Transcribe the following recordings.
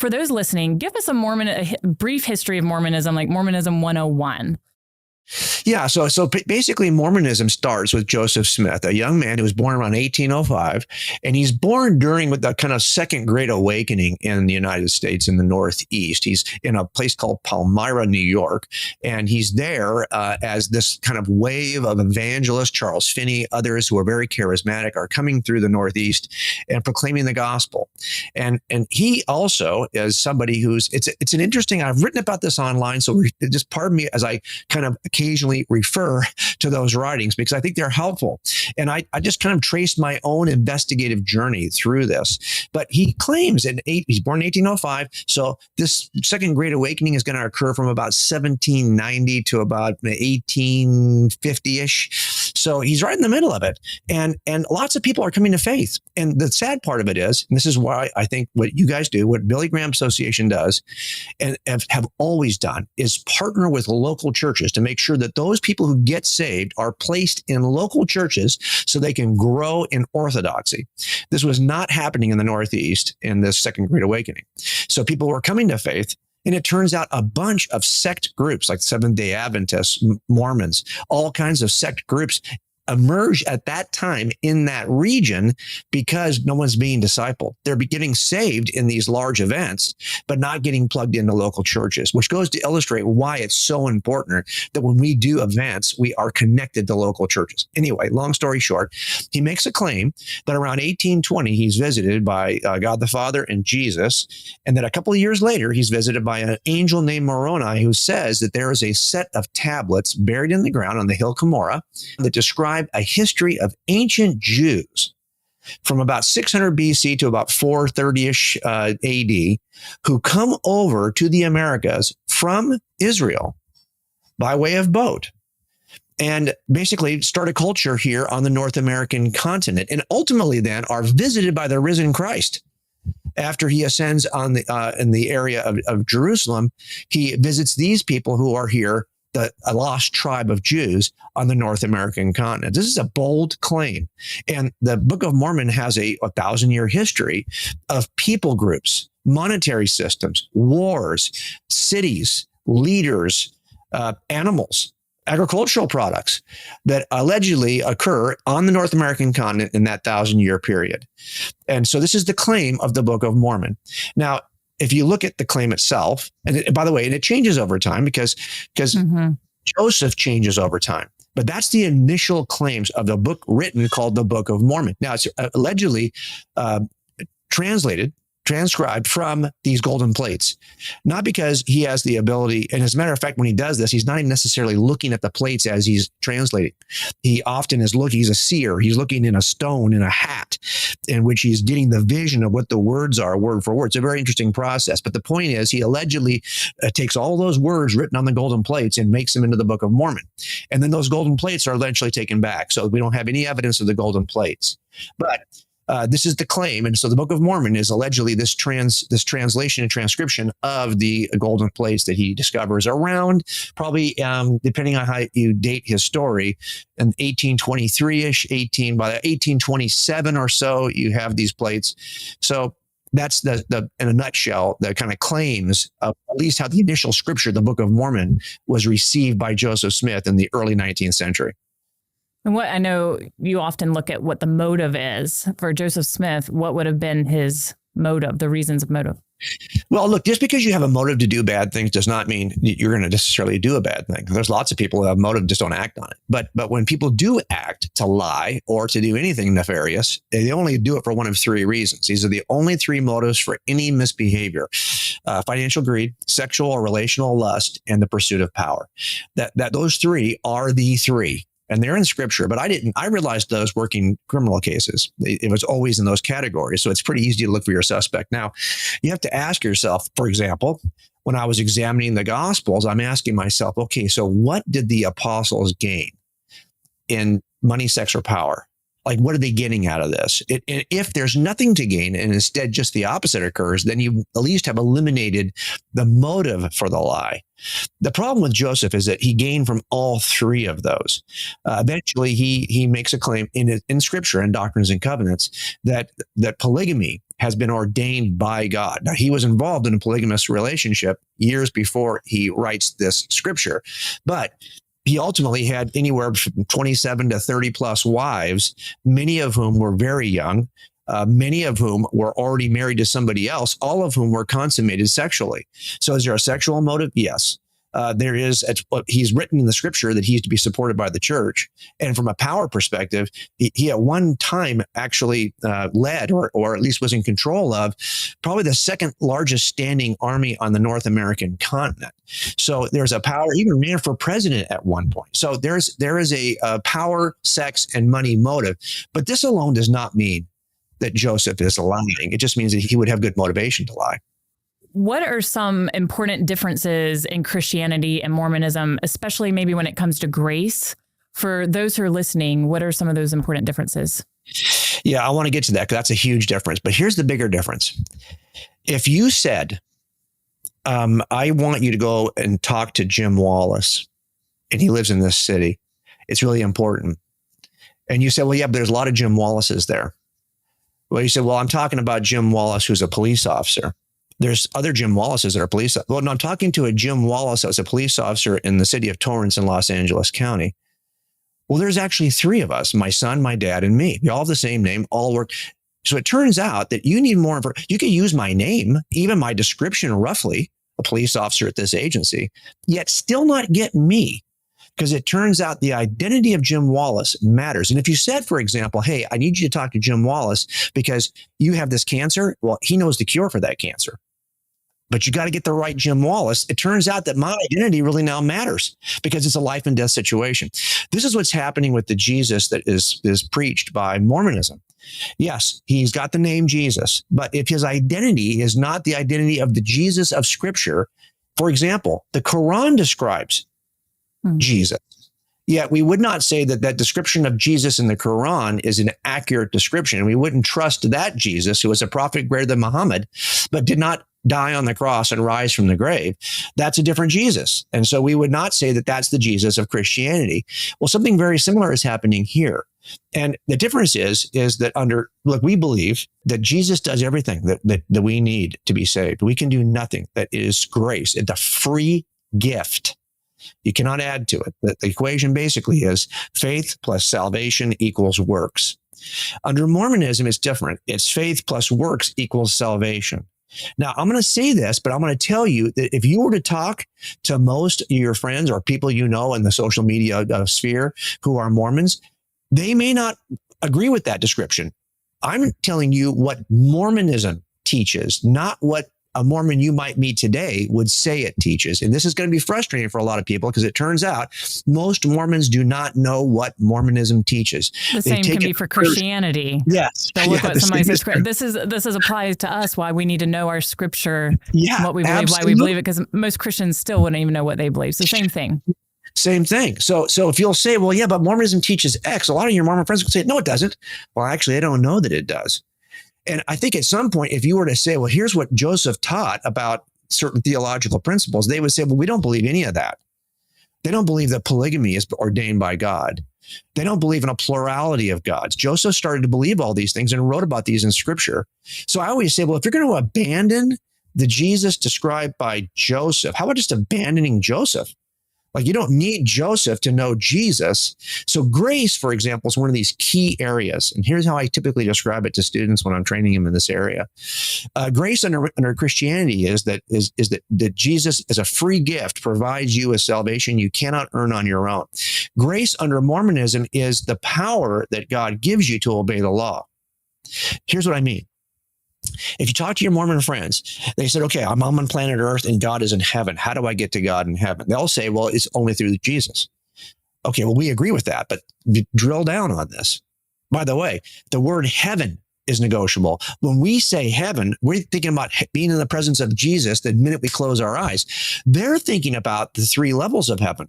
for those listening, give us a brief history of Mormonism, like Mormonism 101. Yeah, so basically Mormonism starts with Joseph Smith, a young man who was born around 1805, and he's born during the kind of second Great Awakening in the United States in the Northeast. He's in a place called Palmyra, New York, and he's there as this kind of wave of evangelists, Charles Finney, others who are very charismatic are coming through the Northeast and proclaiming the gospel. And he also is somebody who's, it's an interesting, I've written about this online, so just pardon me as I kind of occasionally refer to those writings because I think they're helpful. And I just kind of traced my own investigative journey through this. But he claims he's born in 1805. So this second Great Awakening is going to occur from about 1790 to about 1850-ish. So he's right in the middle of it. And lots of people are coming to faith. And the sad part of it is, and this is why I think what you guys do, what Billy Graham Association does, and have always done, is partner with local churches to make sure that those people who get saved are placed in local churches so they can grow in orthodoxy. This was not happening in the Northeast in this second Great Awakening. So people were coming to faith. And it turns out a bunch of sect groups like Seventh-day Adventists, Mormons, all kinds of sect groups emerge at that time in that region because no one's being discipled. They're getting saved in these large events, but not getting plugged into local churches, which goes to illustrate why it's so important that when we do events, we are connected to local churches. Anyway, long story short, he makes a claim that around 1820, he's visited by God the Father and Jesus, and that a couple of years later, he's visited by an angel named Moroni who says that there is a set of tablets buried in the ground on the hill Cumorah that describe a history of ancient Jews from about 600 BC to about 430-ish AD who come over to the Americas from Israel by way of boat and basically start a culture here on the North American continent, and ultimately then are visited by the risen Christ. After he ascends on in the area of Jerusalem, he visits these people who are here, a lost tribe of Jews on the North American continent. This is a bold claim. And the Book of Mormon has a 1,000-year history of people groups, monetary systems, wars, cities, leaders, animals, agricultural products that allegedly occur on the North American continent in that 1,000-year period. And so this is the claim of the Book of Mormon. Now, if you look at the claim itself, and by the way, and it changes over time because Joseph changes over time. But that's the initial claims of the book written called the Book of Mormon. Now, it's allegedly transcribed from these golden plates, not because he has the ability. And as a matter of fact, when he does this, he's not even necessarily looking at the plates as he's translating. He often is looking, he's a seer. He's looking in a stone, in a hat, in which he's getting the vision of what the words are word for word. It's a very interesting process. But the point is, he allegedly takes all those words written on the golden plates and makes them into the Book of Mormon. And then those golden plates are eventually taken back. So we don't have any evidence of the golden plates. But this is the claim. And so the Book of Mormon is allegedly this translation and transcription of the golden plates that he discovers around probably, depending on how you date his story, in 1823-ish, by 1827 or so, you have these plates. So that's the in a nutshell, the kind of claims of at least how the initial scripture, the Book of Mormon, was received by Joseph Smith in the early 19th century. And what I know you often look at what the motive is for Joseph Smith. What would have been his motive, the reasons of motive? Well, look, just because you have a motive to do bad things does not mean you're going to necessarily do a bad thing. There's lots of people who have motive, just don't act on it. But when people do act to lie or to do anything nefarious, they only do it for one of three reasons. These are the only three motives for any misbehavior: financial greed, sexual or relational lust, and the pursuit of power. That those three are the three. And they're in scripture, but I realized those working criminal cases. It was always in those categories. So it's pretty easy to look for your suspect. Now, you have to ask yourself, for example, when I was examining the Gospels, I'm asking myself, okay, so what did the apostles gain in money, sex, or power? Like, what are they getting out of this? If there's nothing to gain and instead just the opposite occurs, then you at least have eliminated the motive for the lie. The problem with Joseph is that he gained from all three of those. Eventually, he makes a claim in Scripture and Doctrines and Covenants that polygamy has been ordained by God. Now, he was involved in a polygamous relationship years before he writes this scripture, but he ultimately had anywhere from 27 to 30 plus wives, many of whom were very young, many of whom were already married to somebody else, all of whom were consummated sexually. So is there a sexual motive? Yes. There is. He's written in the scripture that he's to be supported by the church. And from a power perspective, he at one time actually led or at least was in control of probably the second largest standing army on the North American continent. So there's a power, even ran for president at one point. So there is a power, sex, and money motive. But this alone does not mean that Joseph is lying. It just means that he would have good motivation to lie. What are some important differences in Christianity and Mormonism, especially maybe when it comes to grace? For those who are listening, what are some of those important differences? Yeah, I want to get to that because that's a huge difference. But here's the bigger difference. If you said, I want you to go and talk to Jim Wallace, and he lives in this city, it's really important. And you said, well, yeah, but there's a lot of Jim Wallaces there. Well, you said, well, I'm talking about Jim Wallace, who's a police officer. There's other Jim Wallaces that are police. Well, no, I'm talking to a Jim Wallace that was a police officer in the city of Torrance in Los Angeles County. Well, there's actually three of us, my son, my dad, and me. We all have the same name, all work. So it turns out that you need more information. You can use my name, even my description roughly, a police officer at this agency, yet still not get me. Because it turns out the identity of Jim Wallace matters. And if you said, for example, hey, I need you to talk to Jim Wallace because you have this cancer, well, he knows the cure for that cancer. But you got to get the right Jim Wallace. It turns out that my identity really now matters because it's a life and death situation. This is what's happening with the Jesus that is preached by Mormonism. Yes, he's got the name Jesus, but if his identity is not the identity of the Jesus of Scripture, for example, the Quran describes Jesus. Yet we would not say that that description of Jesus in the Quran is an accurate description. We wouldn't trust that Jesus, who was a prophet greater than Muhammad, but did not die on the cross and rise from the grave. That's a different Jesus. And so we would not say that that's the Jesus of Christianity. Well, something very similar is happening here. And the difference is that we believe that Jesus does everything that we need to be saved. We can do nothing. That is grace. It's a free gift. You cannot add to it. The equation basically is faith plus salvation equals works. Under Mormonism, it's different. It's faith plus works equals salvation. Now, I'm going to say this, but I'm going to tell you that if you were to talk to most of your friends or people you know in the social media sphere who are Mormons, they may not agree with that description. I'm telling you what Mormonism teaches, not what a Mormon you might meet today would say it teaches. And this is going to be frustrating for a lot of people because it turns out most Mormons do not know what Mormonism teaches. The same can be for Christianity. Yes. So look what somebody says. This is applies to us, why we need to know our scripture, what we believe, absolutely. Why we believe it, because most Christians still wouldn't even know what they believe. So same thing. Same thing. So if you'll say, well, yeah, but Mormonism teaches X, a lot of your Mormon friends will say, no, it doesn't. Well, actually, I don't know that it does. And I think at some point, if you were to say, well, here's what Joseph taught about certain theological principles, they would say, well, we don't believe any of that. They don't believe that polygamy is ordained by God. They don't believe in a plurality of gods. Joseph started to believe all these things and wrote about these in Scripture. So I always say, well, if you're going to abandon the Jesus described by Joseph, how about just abandoning Joseph? Like, you don't need Joseph to know Jesus. So grace, for example, is one of these key areas. And here's how I typically describe it to students when I'm training them in this area. Grace under Christianity is that Jesus, as a free gift, provides you a salvation you cannot earn on your own. Grace under Mormonism is the power that God gives you to obey the law. Here's what I mean. If you talk to your Mormon friends, they said, okay, I'm on planet Earth and God is in heaven. How do I get to God in heaven? They'll say, well, it's only through Jesus. Okay, well, we agree with that, but drill down on this. By the way, the word heaven is negotiable. When we say heaven, we're thinking about being in the presence of Jesus the minute we close our eyes. They're thinking about the three levels of heaven: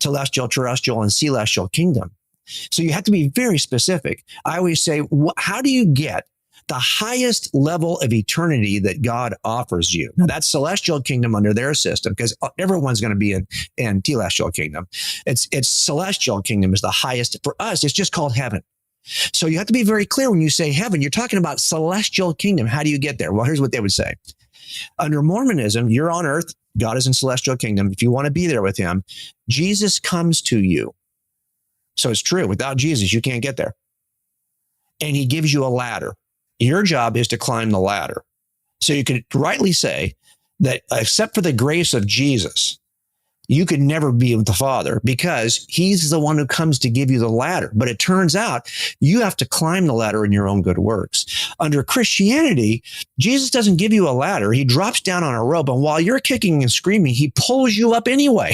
celestial, terrestrial, and celestial kingdom. So you have to be very specific. I always say, how do you get the highest level of eternity that God offers you? Now, that's celestial kingdom under their system, because everyone's going to be in celestial kingdom. It's celestial kingdom is the highest. For us, it's just called heaven. So you have to be very clear when you say heaven, you're talking about celestial kingdom. How do you get there? Well, here's what they would say. Under Mormonism, you're on earth. God is in celestial kingdom. If you want to be there with him, Jesus comes to you. So it's true. Without Jesus, you can't get there. And he gives you a ladder. Your job is to climb the ladder. So you could rightly say that except for the grace of Jesus, you could never be with the Father because he's the one who comes to give you the ladder. But it turns out you have to climb the ladder in your own good works. Under Christianity, Jesus doesn't give you a ladder. He drops down on a rope. And while you're kicking and screaming, he pulls you up anyway.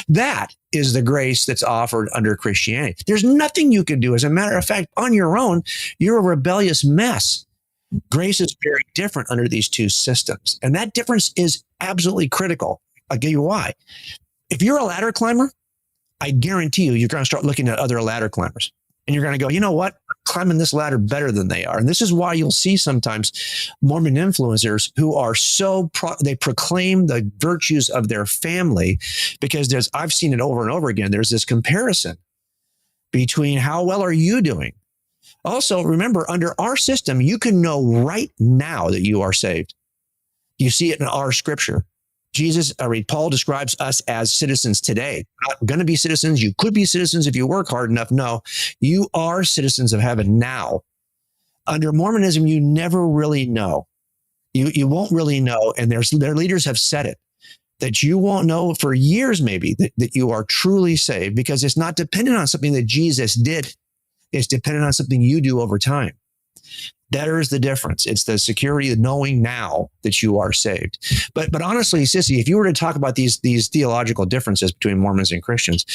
That is the grace that's offered under Christianity. There's nothing you can do. As a matter of fact, on your own, you're a rebellious mess. Grace is very different under these two systems. And that difference is absolutely critical. I'll give you why. If you're a ladder climber, I guarantee you're going to start looking at other ladder climbers. And you're going to go, you know what? I'm climbing this ladder better than they are. And this is why you'll see sometimes Mormon influencers who are they proclaim the virtues of their family because I've seen it over and over again. There's this comparison between how well are you doing? Also, remember, under our system, you can know right now that you are saved. You see it in our scripture. Paul describes us as citizens today. Not going to be citizens. You could be citizens if you work hard enough. No, you are citizens of heaven now. Under Mormonism, you never really know. You won't really know. And their leaders have said it, that you won't know for years maybe that you are truly saved because it's not dependent on something that Jesus did. It's dependent on something you do over time. That is the difference. It's the security of knowing now that you are saved. But honestly, Sissy, if you were to talk about these theological differences between Mormons and Christians,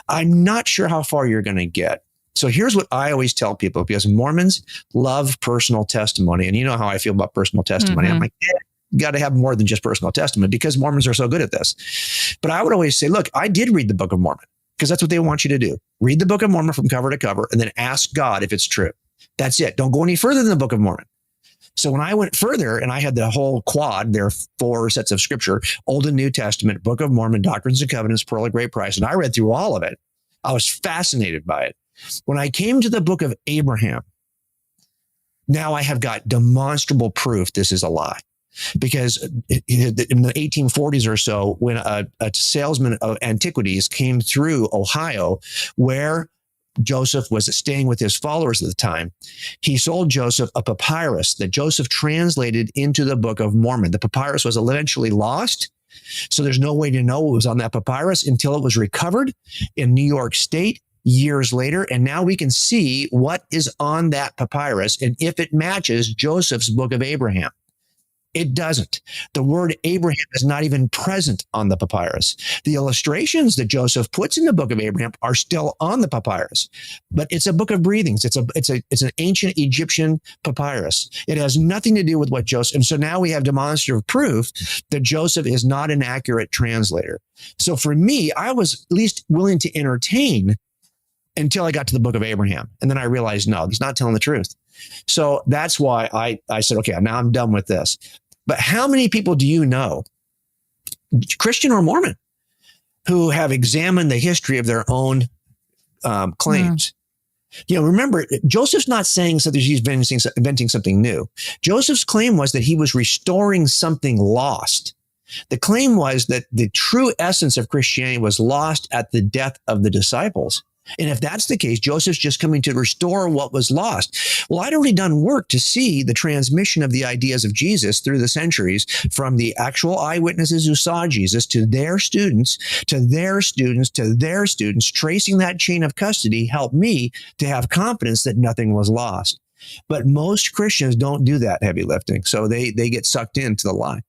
I'm not sure how far you're going to get. So here's what I always tell people, because Mormons love personal testimony. And you know how I feel about personal testimony. I'm like, you got to have more than just personal testimony because Mormons are so good at this. But I would always say, look, I did read the Book of Mormon because that's what they want you to do. Read the Book of Mormon from cover to cover and then ask God if it's true. That's it. Don't go any further than the Book of Mormon. So when I went further and I had the whole quad, there are 4 sets of scripture, Old and New Testament, Book of Mormon, Doctrines and Covenants, Pearl of Great Price, and I read through all of it. I was fascinated by it. When I came to the Book of Abraham, now I have got demonstrable proof this is a lie. Because in the 1840s or so, when a salesman of antiquities came through Ohio, where Joseph was staying with his followers at the time, he sold Joseph a papyrus that Joseph translated into the Book of Mormon. The papyrus was eventually lost, so there's no way to know what was on that papyrus until it was recovered in New York State years later. And now we can see what is on that papyrus and if it matches Joseph's Book of Abraham. It doesn't. The word Abraham is not even present on the papyrus. The illustrations that Joseph puts in the Book of Abraham are still on the papyrus, but it's a book of breathings. It's an ancient Egyptian papyrus. It has nothing to do with what Joseph. And so now we have demonstrative proof that Joseph is not an accurate translator. So for me, I was at least willing to entertain until I got to the Book of Abraham. And then I realized, no, he's not telling the truth. So that's why I said, okay, now I'm done with this. But how many people do you know, Christian or Mormon, who have examined the history of their own claims? Remember, Joseph's not saying something, he's inventing something new. Joseph's claim was that he was restoring something lost. The claim was that the true essence of Christianity was lost at the death of the disciples. And if that's the case, Joseph's just coming to restore what was lost. Well, I'd already done work to see the transmission of the ideas of Jesus through the centuries from the actual eyewitnesses who saw Jesus to their students, to their students, to their students. Tracing that chain of custody helped me to have confidence that nothing was lost. But most Christians don't do that heavy lifting, so they get sucked into the lie.